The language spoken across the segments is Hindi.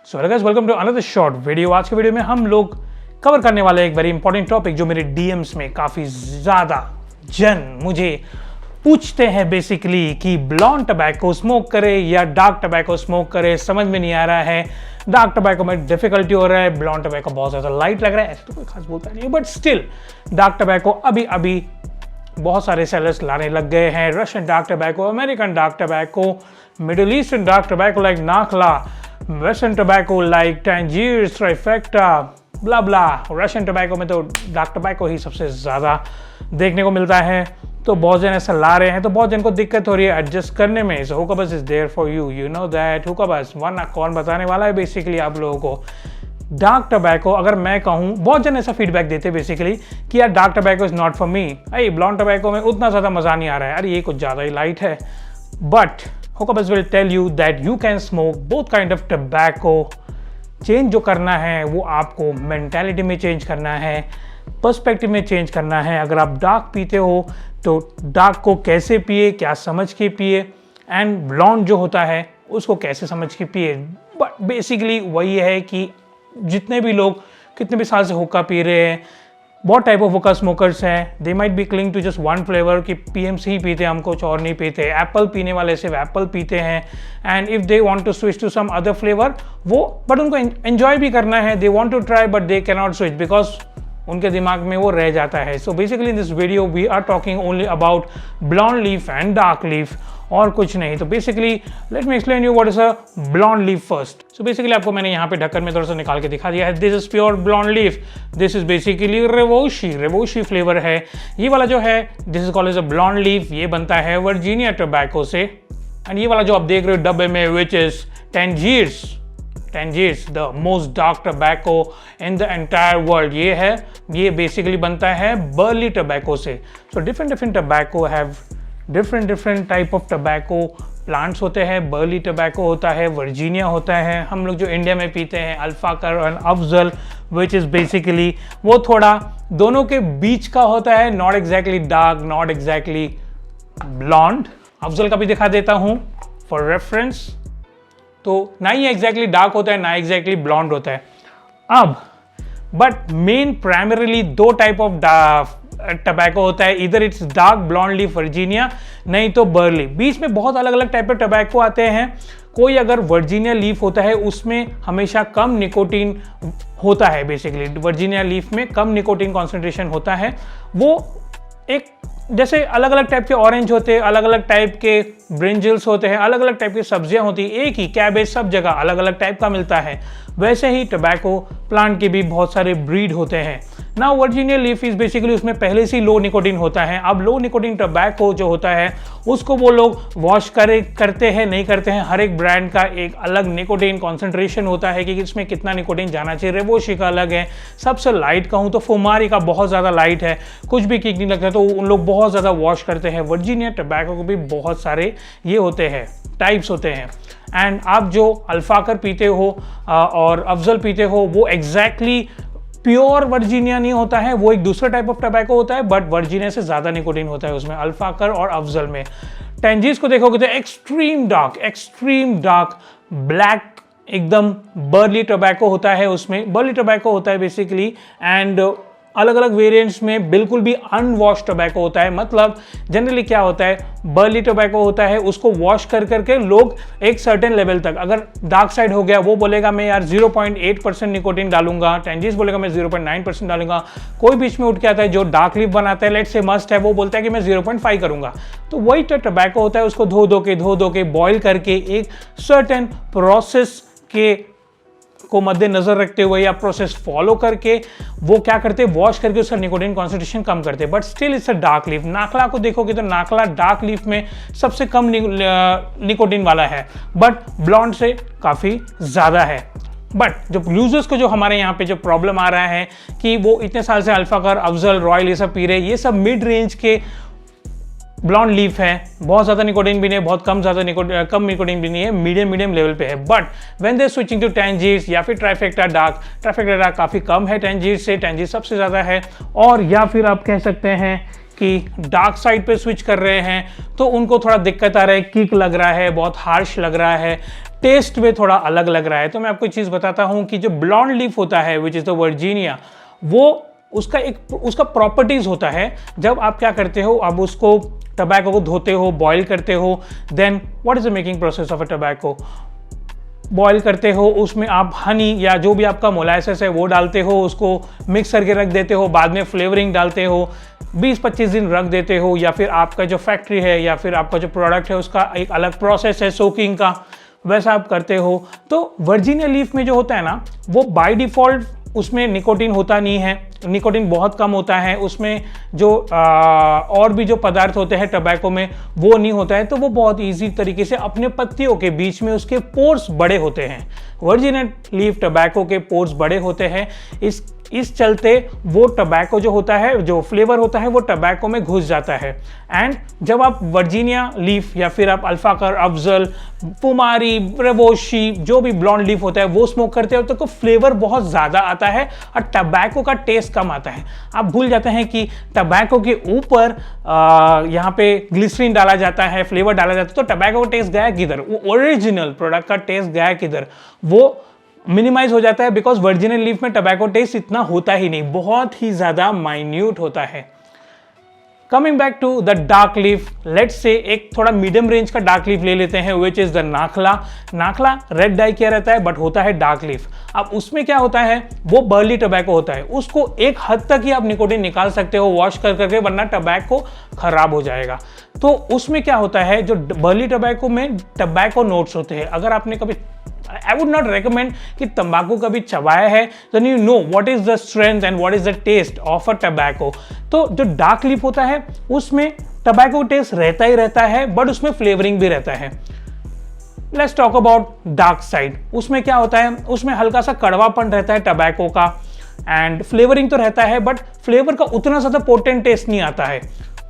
So hello guys, welcome to another short video. आज के वीडियो में हम लोग कवर करने वाले एक वेरी इंपॉर्टेंट टॉपिक जो मेरे डीएम्स में काफ़ी ज़्यादा जन मुझे पूछते हैं बेसिकली कि ब्लॉन्ड टबैको स्मोक करे या डार्क टबैको स्मोक करे। समझ में नहीं आ रहा है, डार्क टबैको में डिफिकल्टी हो रहा है, ब्लॉन्ड टबैको बहुत ज़्यादा लाइट लग रहा है। ऐसा तो कोई खास बोलता नहीं है, बट स्टिल डार्क टबैको अभी बहुत सारे सेलर्स लाने लग गए हैं। Russian dark tobacco, American dark tobacco, Middle Eastern dark tobacco like Nakhla, western tobacco like Tangiers, Trifecta, blah blah. Russian tobacco में तो डार्क टबैको ही सबसे ज़्यादा देखने को मिलता है, तो बहुत जन ऐसा ला रहे हैं, तो बहुत जन को दिक्कत हो रही है एडजस्ट करने में। So Hookahbuzz is there for you, you know that. Hookahbuzz वरना कौन बताने वाला है बेसिकली आप लोगों को। डार्क टबैको अगर मैं कहूँ, बहुत जन ऐसा फीडबैक देते हैं बेसिकली कि यार dark tobacco is not for me, अरे ब्लॉन्ड टबैको में उतना ज़्यादा मज़ा नहीं आ रहा है, अरे ये कुछ ज़्यादा ही लाइट है। बट हुकाबज़ will tell you that you can smoke both kind of tobacco. Change जो करना है वो आपको मेंटालिटी में चेंज करना है, पर्सपेक्टिव में चेंज करना है। अगर आप डार्क पीते हो तो डार्क को कैसे पिए, क्या समझ के पिए, एंड ब्लॉन्ड जो होता है उसको कैसे समझ के पिए। बट बेसिकली वही है कि जितने भी लोग कितने भी साल से हुक्का पी रहे हैं, बहुत टाइप ऑफ हुक्का स्मोकर्स हैं, they might be cling to just one flavour कि पीएमसी ही पीते हैं, हम कुछ और नहीं पीते। एप्पल पीने वाले सिर्फ एप्पल पीते हैं, and if they want to switch to some other flavour वो, बट उनको एंजॉय भी करना है, they want to try but they can not switch because उनके दिमाग में वो रह जाता है। So basically in this video we are talking only about blonde leaf and dark leaf, और कुछ नहीं। तो basically let me explain you what is a blonde leaf first. So basically आपको मैंने यहाँ पे ढक्कन में थोड़ा सा निकाल के दिखा दिया है। This is pure blonde leaf, this is basically रेवोशी फ्लेवर है। ये वाला जो है this is called as a blonde leaf, ये बनता है वर्जीनिया टोबैको से। एंड ये वाला जो आप देख रहे हो डब्बे में which is Tangiers, the most dark tobacco in the entire world, ये है, ये बेसिकली बनता है बर्ली टोबैको से। So different tobacco have different type of tobacco plants होते हैं। बर्ली टोबैको होता है, वर्जीनिया होता है, हम लोग जो इंडिया में पीते हैं अल्फाकर और अफजल, विच इज़ बेसिकली वो थोड़ा दोनों के बीच का होता है, not exactly dark, not exactly blonde. Afzal का भी दिखा देता हूँ फॉर रेफरेंस, तो ना ही एग्जैक्टली डार्क होता है ना एग्जैक्टली ब्लॉन्ड होता है। अब बट मेन प्राइमरीली दो टाइप ऑफ टबैको होता है, इधर it's dark blonde leaf Virginia, नहीं तो बर्ली। बीच में बहुत अलग अलग टाइप के टबैको आते हैं। कोई अगर वर्जीनिया लीफ होता है उसमें हमेशा कम निकोटीन होता है, बेसिकली वर्जीनिया लीफ में कम निकोटीन कॉन्सेंट्रेशन होता है। वो एक जैसे अलग अलग टाइप के ऑरेंज होते हैं, अलग अलग टाइप के ब्रिंजल्स होते हैं, अलग अलग टाइप की सब्जियां होती है, एक ही कैबेज सब जगह अलग अलग टाइप का मिलता है, वैसे ही टबैको प्लांट के भी बहुत सारे ब्रीड होते हैं ना। वर्जीनिया लीफ इज बेसिकली उसमें पहले से लो निकोटीन होता है। अब लो निकोटीन टबैको जो होता है उसको वो लोग वॉश करते हैं नहीं करते हैं, हर एक ब्रांड का एक अलग निकोटीन कॉन्सेंट्रेशन होता है कि इसमें कितना निकोटीन जाना चाहिए। रेवोशी का अलग है, सबसे लाइट कहूँ तो फुमारी का बहुत ज़्यादा लाइट है, कुछ भी किक नहीं लगता, तो उन लोग बहुत ज़्यादा वॉश करते हैं। वर्जीनिया टबैको को भी बहुत सारे ये होते हैं, टाइप्स होते हैं। एंड आप जो अल्फाकर पीते हो और अफजल पीते हो वो एग्जैक्टली प्योर वर्जीनिया नहीं होता है, वो एक दूसरा टाइप ऑफ टबैको होता है, बट वर्जीनिया से ज़्यादा निकोटीन होता है उसमें, अल्फाकर और अफजल में। टैंजीर्स को देखोगे तो एक्सट्रीम डार्क ब्लैक एकदम बर्ली टबैको होता है, उसमें बर्ली टबैको होता है बेसिकली। एंड अलग अलग वेरिएंट्स में बिल्कुल भी अनवॉश टोबैको होता है। मतलब जनरली क्या होता है, बर्ली टोबैको होता है, उसको वॉश कर करके लोग एक सर्टेन लेवल तक, अगर डार्क साइड हो गया वो बोलेगा मैं यार 0.8% निकोटीन डालूंगा, टैंजीर्स बोलेगा मैं 0.9% डालूंगा। कोई बीच में उठ के आता है जो डार्क लीफ बनाता है, लेट्स से मस्ट है, वो बोलता है कि मैं 0.5 करूंगा। तो वही टोबैको होता है, उसको धो धो के बॉयल करके एक सर्टेन प्रोसेस के को मद्देनजर रखते हुए या प्रोसेस फॉलो करके वो क्या करते हैं, वॉश करके उसका निकोटीन कॉन्सेंट्रेशन कम करते हैं। But still it's a dark leaf. Nakhla को देखोगे तो नाखला डार्क लीफ में सबसे कम निकोटीन वाला है, बट ब्लॉन्ड से काफ़ी ज़्यादा है। बट जो यूजर्स को जो हमारे यहाँ पे जो प्रॉब्लम आ रहा है कि वो इतने साल से अल्फाकर, अफजल, रॉयल ये सब पी रहे, ये सब मिड रेंज के ब्लॉन्ड लीफ है, बहुत ज़्यादा निकोटीन भी नहीं है, बहुत कम निकोटीन भी नहीं है, मीडियम लेवल पे है। But when they switching to Tangiers या फिर ट्राइफेक्टा डार्क काफ़ी कम है टैंजीर्स से, टैंजीर्स सबसे ज़्यादा है। और या फिर आप कह सकते हैं कि डार्क साइड पे स्विच कर रहे हैं तो उनको थोड़ा दिक्कत आ रहा है, किक लग रहा है, बहुत हार्श लग रहा है, टेस्ट में थोड़ा अलग लग रहा है। तो मैं आपको एक चीज़ बताता हूँ कि जो ब्लॉन्ड लीफ होता है विच इज़ द वर्जीनिया, वो उसका प्रॉपर्टीज होता है। जब आप क्या करते हो, अब उसको टबैको को धोते हो, बॉईल करते हो, then what is the making process of a tobacco, boil करते हो, उसमें आप हनी या जो भी आपका मोलासेस है वो डालते हो, उसको मिक्स करके रख देते हो, बाद में फ्लेवरिंग डालते हो, 20-25 दिन रख देते हो, या फिर आपका जो फैक्ट्री है या फिर आपका जो प्रोडक्ट है उसका एक अलग प्रोसेस है सोकिंग का, वैसा आप करते हो। तो वर्जीनिया लीफ में जो होता है ना, वो बाय डिफ़ॉल्ट उसमें निकोटीन होता नहीं है, निकोटीन बहुत कम होता है उसमें, जो और भी जो पदार्थ होते हैं टबैको में वो नहीं होता है। तो वो बहुत इजी तरीके से अपने पत्तियों के बीच में उसके पोर्स बड़े होते हैं। वर्जिनिया लीफ टबैको के पोर्स बड़े होते हैं, इस चलते वो टबैको जो होता है, जो फ्लेवर होता है वो टबैको में घुस जाता है। एंड जब आप वर्जीनिया लीफ या फिर आप अल्फाकर, अफजल, पुमारी, ब्रेवोशी, जो भी ब्लॉन्ड लीफ होता है वो स्मोक करते हो तो फ्लेवर बहुत ज़्यादा आता है और टबैको का टेस्ट कम आता है। आप भूल जाते हैं कि टबैको के ऊपर यहाँ पे ग्लिसरीन डाला जाता है, फ्लेवर डाला जाता है, तो टबैको का टेस्ट गया किधर, वो ओरिजिनल प्रोडक्ट का टेस्ट गया किधर, वो मिनिमाइज हो जाता है। बिकॉज वर्जिनियल लीफ में टबैको टेस्ट इतना होता ही नहीं, बहुत ही ज़्यादा माइन्यूट होता है। Coming back to the dark leaf, let's say एक थोड़ा मीडियम रेंज का डार्क लीफ ले लेते हैं which is the Nakhla. Nakhla red dye किया रहता है बट होता है डार्क लीफ। अब उसमें क्या होता है, वो बर्ली टबैको होता है, उसको एक हद तक ही आप निकोटीन निकाल सकते हो वॉश कर करके, वरना टबैको खराब हो जाएगा। तो उसमें क्या होता है, जो बर्ली टबैको में टबैको नोट्स होते हैं। अगर आपने कभी, आई वुड नॉट रिकमेंड कि तंबाकू कभी चबाया है, then you know what is the strength and what is the taste of a tobacco. तो जो डार्क लीफ होता है उसमें टबैको टेस्ट रहता ही रहता है, बट उसमें फ्लेवरिंग भी रहता है। Let's talk about dark side. उसमें क्या होता है, उसमें हल्का सा कड़वापन रहता है टबैको का, एंड फ्लेवरिंग तो रहता है बट फ्लेवर का उतना ज़्यादा पोटेंट टेस्ट नहीं आता है।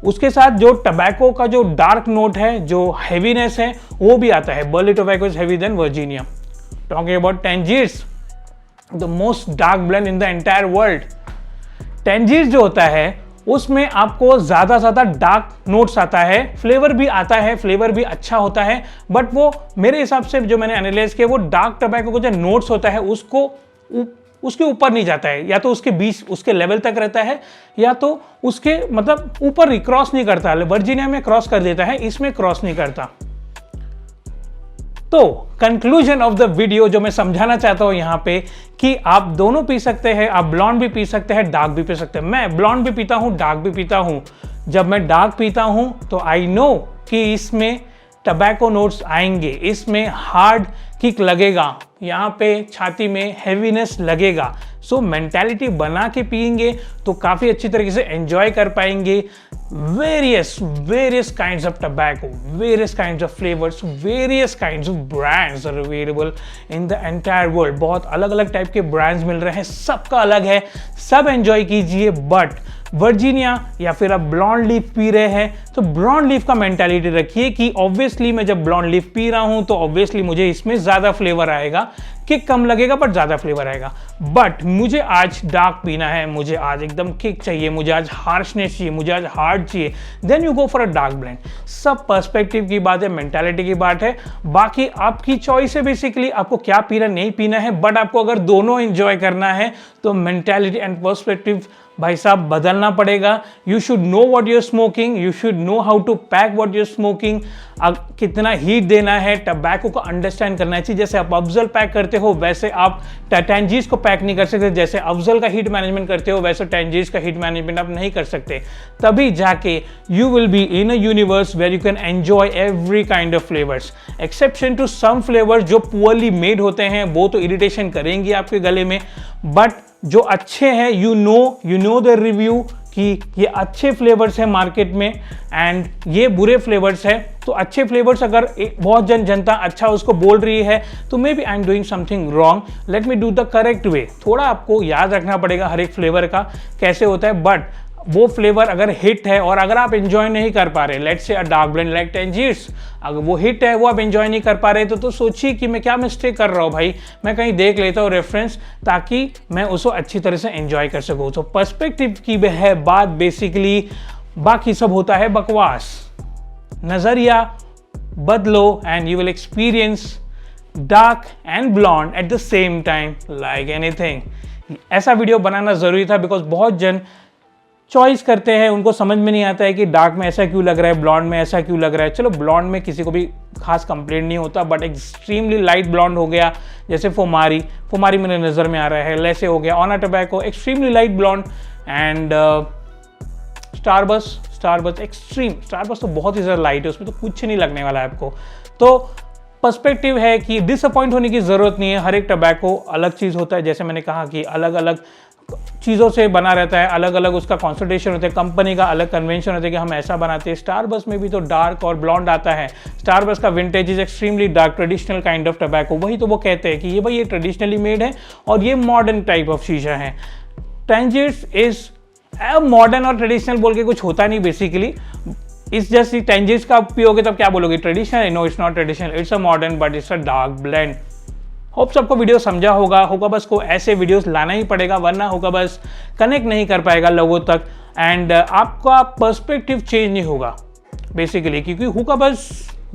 उसके साथ जो टबैको का जो डार्क नोट है, जो हैवीनेस है, वो भी आता है। Burley tobacco is heavy than Virginia. Talking about Tangiers, the most dark blend in the entire world. Tangiers जो होता है उसमें आपको ज़्यादा डार्क नोट्स आता है, फ्लेवर भी आता है, फ्लेवर भी अच्छा होता है, बट वो मेरे हिसाब से जो मैंने एनालाइज किया, वो डार्क टबैको को जो नोट्स होता है उसके ऊपर नहीं जाता है, या तो उसके बीच, उसके लेवल तक रहता है, या तो उसके मतलब ऊपर क्रॉस नहीं करता है। वर्जीनिया में क्रॉस कर देता है, इसमें क्रॉस नहीं करता। तो कंक्लूजन ऑफ द वीडियो जो मैं समझाना चाहता हूं यहां पे, कि आप दोनों पी सकते हैं, आप ब्लॉन्ड भी पी सकते हैं, डार्क भी पी सकते हैं। मैं ब्लॉन्ड भी पीता हूं, डार्क भी पीता हूं। जब मैं डार्क पीता हूं तो आई नो कि इसमें टबैको नोट्स आएंगे, इसमें हार्ड किक लगेगा, यहाँ पे छाती में हैवीनेस लगेगा। सो मेंटालिटी बना के पिएंगे तो काफ़ी अच्छी तरीके से एंजॉय कर पाएंगे। various kinds of tobacco, various kinds of flavors, various kinds of brands are available in the entire world। बहुत अलग अलग टाइप के ब्रांड्स मिल रहे हैं, सबका अलग है, सब एंजॉय कीजिए। बट वर्जीनिया या फिर आप ब्लॉन्ड लीफ पी रहे हैं तो ब्लॉन्ड लीफ का मेंटालिटी रखिए कि ऑब्वियसली मैं जब ब्लॉन्ड लीफ पी रहा हूं तो ऑब्वियसली मुझे इसमें ज़्यादा फ्लेवर आएगा, किक कम लगेगा बट ज़्यादा फ्लेवर आएगा। बट मुझे आज डार्क पीना है, मुझे आज एकदम किक चाहिए, मुझे आज हार्शनेस चाहिए, मुझे आज हार्ड चाहिए, then you go for a dark blend. सब पर्सपेक्टिव की बात है, मेंटालिटी की बात है, बाकी आपकी चॉइस है बेसिकली आपको क्या पीना नहीं पीना है। बट आपको अगर दोनों एंजॉय करना है तो मेंटालिटी एंड पर्सपेक्टिव भाई साहब बदलना पड़ेगा। You should know what you are smoking, you should know how to pack what you are smoking, कितना हीट देना है, टबैको को अंडरस्टैंड करना चाहिए। जैसे आप अफजल पैक करते हो वैसे आप टैंजीज को पैक नहीं कर सकते, जैसे अफजल का हीट मैनेजमेंट करते हो वैसे टैंजीज का हीट मैनेजमेंट आप नहीं कर सकते। तभी जाके you will be in a universe where you can enjoy every kind of flavours, exception to some flavours जो पुअरली मेड होते हैं, वो तो इरिटेशन करेंगी आपके गले में। बट जो अच्छे हैं, यू नो द रिव्यू कि ये अच्छे फ्लेवर्स हैं मार्केट में एंड ये बुरे फ्लेवर्स हैं। तो अच्छे फ्लेवर्स अगर बहुत जनता अच्छा उसको बोल रही है तो maybe I am doing something wrong, let me do the correct way. थोड़ा आपको याद रखना पड़ेगा हर एक फ्लेवर का कैसे होता है, बट वो फ्लेवर अगर हिट है और अगर आप एंजॉय नहीं कर पा रहे, let's say a dark blend like Tangiers, अगर वो हिट है वो आप एंजॉय नहीं कर पा रहे तो सोचिए कि मैं क्या मिस्टेक कर रहा हूँ भाई, मैं कहीं देख लेता हूँ रेफरेंस ताकि मैं उसको अच्छी तरह से एंजॉय कर सकूँ। तो पर्सपेक्टिव की है बात बेसिकली, बाकी सब होता है बकवास। नजरिया बदलो and you will experience dark and blonde at the same time like anything. ऐसा वीडियो बनाना जरूरी था बिकॉज बहुत जन चॉइस करते हैं, उनको समझ में नहीं आता है कि डार्क में ऐसा क्यों लग रहा है, ब्लॉन्ड में ऐसा क्यों लग रहा है। चलो ब्लॉन्ड में किसी को भी खास कंप्लेंट नहीं होता, बट एक्सट्रीमली लाइट ब्लॉन्ड हो गया जैसे फुमारी मेरे नज़र में आ रहा है, लेसे हो गया, on a tobacco extremely light blonde and Starbuzz extreme. Starbuzz तो बहुत ही ज़्यादा लाइट है, उसमें तो कुछ नहीं लगने वाला है आपको। तो पर्सपेक्टिव है कि डिसअपॉइंट होने की ज़रूरत नहीं है। हर एक टोबैको अलग चीज़ होता है, जैसे मैंने कहा कि अलग अलग चीज़ों से बना रहता है, अलग अलग उसका कॉन्सेंट्रेशन होता है, कंपनी का अलग कन्वेंशन होता है कि हम ऐसा बनाते हैं। स्टारबस में भी तो डार्क और ब्लॉन्ड आता है। स्टारबस का vintage is extremely dark, traditional kind of tobacco. वही तो वो कहते हैं कि ये भाई ये ट्रेडिशनली मेड है और ये मॉडर्न टाइप ऑफ शीशा है। टैंजिट्स इज मॉडर्न और ट्रेडिशनल बोल के कुछ होता नहीं बेसिकली। इस जस्ट टैंजिट्स का पियोगे तब क्या बोलोगे, traditional? No, it's not traditional, it's a modern but it's a dark blend. Hope सबको वीडियो समझा होगा। होकाबज़ को ऐसे वीडियोस लाना ही पड़ेगा, वरना होकाबज़ कनेक्ट नहीं कर पाएगा लोगों तक एंड आपका पर्सपेक्टिव चेंज नहीं होगा बेसिकली। क्योंकि होकाबज़,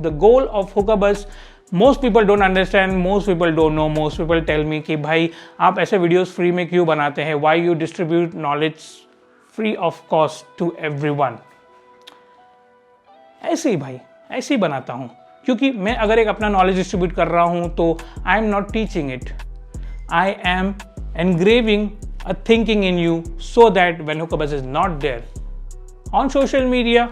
द गोल ऑफ होकाबज़, most people don't understand, most people don't know, most people tell me कि भाई आप ऐसे वीडियोस फ्री में क्यों बनाते हैं, why you distribute knowledge free of cost to everyone. ऐसे ही भाई, ऐसे ही बनाता हूँ, क्योंकि मैं अगर एक अपना नॉलेज डिस्ट्रीब्यूट कर रहा हूँ तो I am not teaching it, I am engraving a thinking in you so that when होकाबज़ is not there on social media,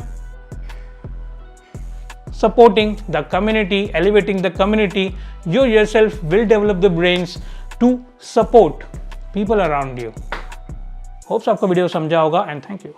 supporting the community, elevating the community, you yourself will develop the brains to support people around you. Hope आपको वीडियो समझा होगा एंड थैंक यू।